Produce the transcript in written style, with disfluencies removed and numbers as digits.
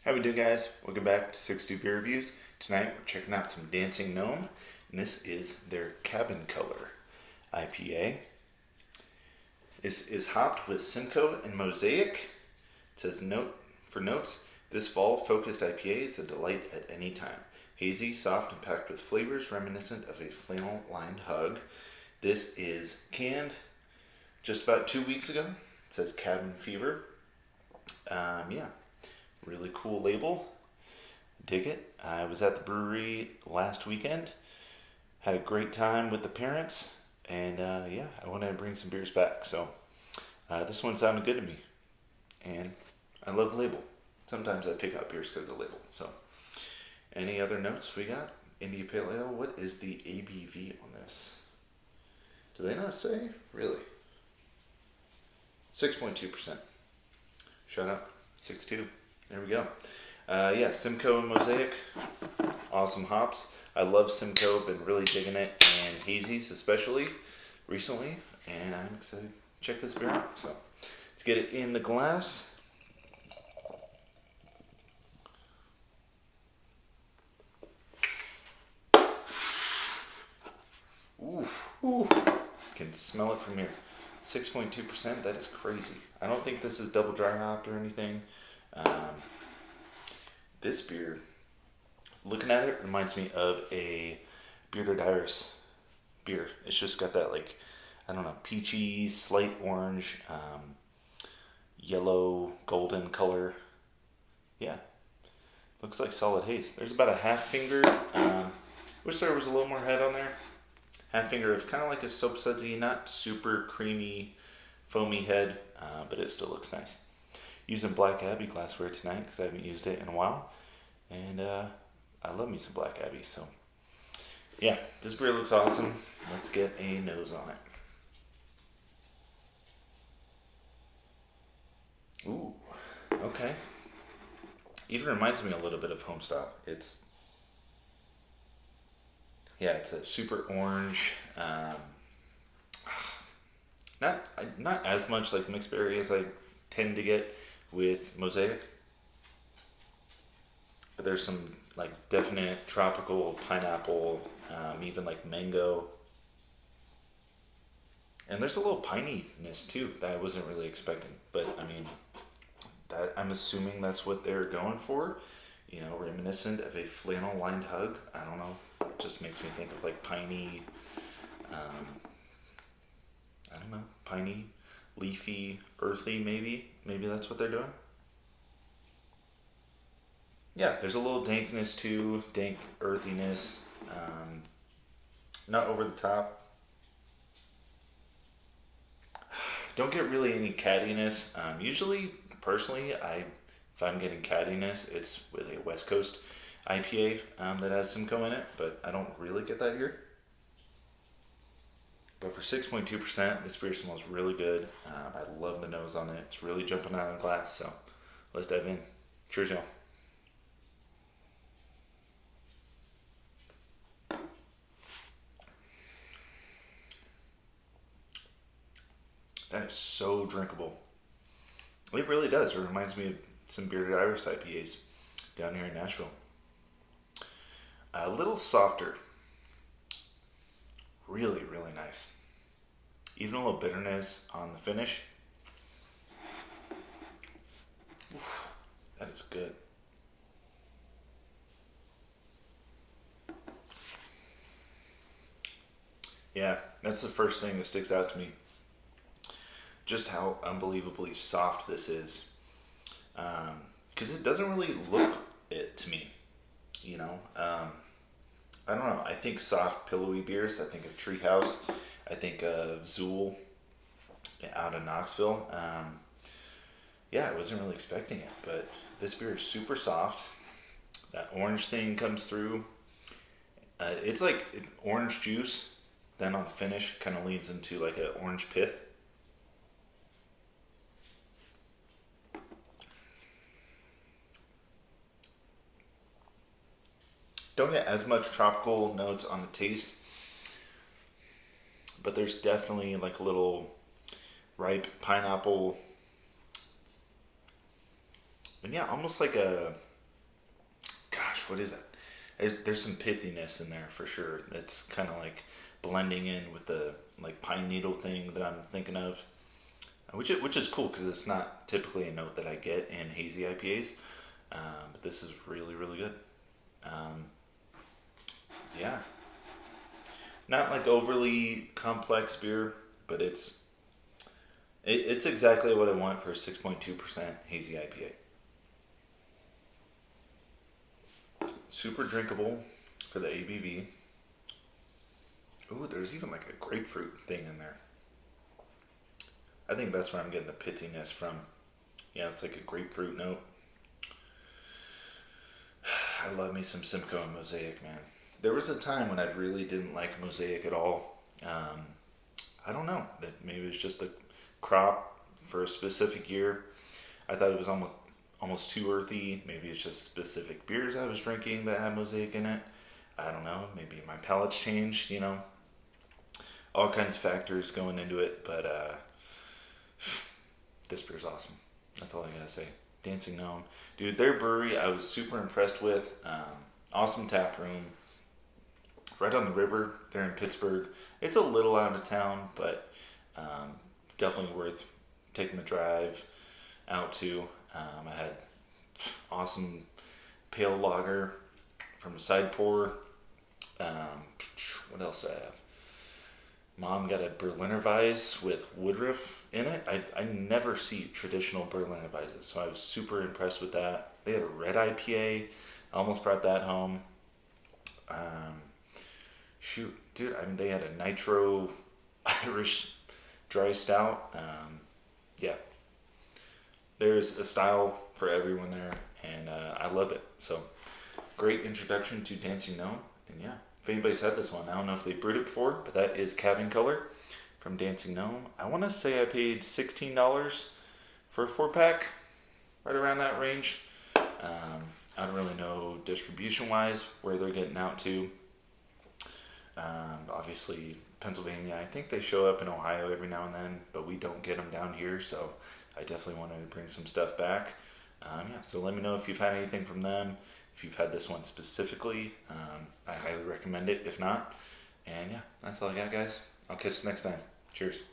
How we doing, guys? Welcome back to 62 Beer Reviews. Tonight we're checking out some Dancing Gnome, and this is their Cabin Color IPA. This is hopped with Simcoe and Mosaic. It says for notes, this fall-focused IPA is a delight at any time. Hazy, soft, and packed with flavors reminiscent of a flannel-lined hug. This is canned just about 2 weeks ago. It says Cabin Fever. Really cool label. Dig it. I was at the brewery last weekend. Had a great time with the parents. And I want to bring some beers back. So this one sounded good to me. And I love the label. Sometimes I pick out beers because of the label. So any other notes we got? India Pale Ale. What is the ABV on this? Do they not say? Really? 6.2%. Shut up. 6.2. There we go. Simcoe and Mosaic. Awesome hops. I love Simcoe. Been really digging it. And hazies especially recently. And I'm excited to check this beer out. So let's get it in the glass. Ooh. Can smell it from here. 6.2%. That is crazy. I don't think this is double dry hopped or anything. This beer, looking at it, reminds me of a Bearded Iris beer. It's just got that, peachy, slight orange, yellow, golden color. Yeah, looks like solid haze. There's about a half finger. Wish there was a little more head on there. Half finger of kind of like a soap sudsy, not super creamy, foamy head, but it still looks nice. Using Black Abbey glassware tonight because I haven't used it in a while. And I love me some Black Abbey. So, yeah, this beer looks awesome. Let's get a nose on it. Ooh, okay. Even reminds me a little bit of Homestop. It's a super orange. Not as much like mixed berry as I tend to get with Mosaic, but there's some definite tropical pineapple, even mango, and there's a little pininess too that I wasn't really expecting. But I mean, that I'm assuming that's what they're going for, reminiscent of a flannel lined hug. I don't know, it just makes me think of piney, piney, leafy, earthy, maybe that's what they're doing. Yeah, there's a little dankness too, dank earthiness, not over the top. Don't get really any cattiness. Usually, personally, if I'm getting cattiness, it's with a West Coast IPA that has Simcoe in it, but I don't really get that here. But for 6.2%, this beer smells really good. I love the nose on it. It's really jumping out of the glass, so let's dive in. Cheers, y'all. That is so drinkable. It really does. It reminds me of some Bearded Iris IPAs down here in Nashville. A little softer. Really, really nice. Even a little bitterness on the finish. Oof, that is good. Yeah, that's the first thing that sticks out to me. Just how unbelievably soft this is. Because it doesn't really look it to me. I don't know. I think soft, pillowy beers. I think of Treehouse. I think of Zool out of Knoxville. I wasn't really expecting it, but this beer is super soft. That orange thing comes through. It's like orange juice. Then on the finish, kind of leads into an orange pith. Don't get as much tropical notes on the taste, but there's definitely a little ripe pineapple And yeah, almost like a what is that? There's some pithiness in there for sure. It's kind of like blending in with the like pine needle thing that I'm thinking of, which is cool because it's not typically a note that I get in hazy IPAs. But this is really really good. Um, yeah, not like overly complex beer, but it's exactly what I want for a 6.2% hazy IPA. Super drinkable for the ABV. Ooh, there's even like a grapefruit thing in there. I think that's where I'm getting the pithiness from. Yeah, it's like a grapefruit note. I love me some Simcoe and Mosaic, man. There was a time when I really didn't like Mosaic at all. I don't know. Maybe it was just the crop for a specific year. I thought it was almost too earthy. Maybe it's just specific beers I was drinking that had Mosaic in it. I don't know. Maybe my palate's changed. All kinds of factors going into it. But this beer's awesome. That's all I gotta say. Dancing Gnome, dude. Their brewery I was super impressed with. Awesome tap room, right on the river. They're in Pittsburgh. It's a little out of town, but definitely worth taking the drive out to. I had awesome pale lager from a side pour. What else did I have? Mom got a Berliner Weiss with Woodruff in it. I never see traditional Berliner Weisses, so I was super impressed with that. They had a red IPA. I almost brought that home. Shoot, dude, I mean, they had a nitro Irish dry stout. Yeah, there's a style for everyone there, and I love it. So, great introduction to Dancing Gnome, and yeah, if anybody's had this one, I don't know if they brewed it before, but that is Cabin Color from Dancing Gnome. I want to say I paid $16 for a 4-pack, right around that range. I don't really know distribution-wise where they're getting out to. Obviously, Pennsylvania, I think they show up in Ohio every now and then, but we don't get them down here, so I definitely wanted to bring some stuff back. Yeah, so let me know if you've had anything from them. If you've had this one specifically, I highly recommend it. If not, and yeah, that's all I got, guys. I'll catch you next time. Cheers.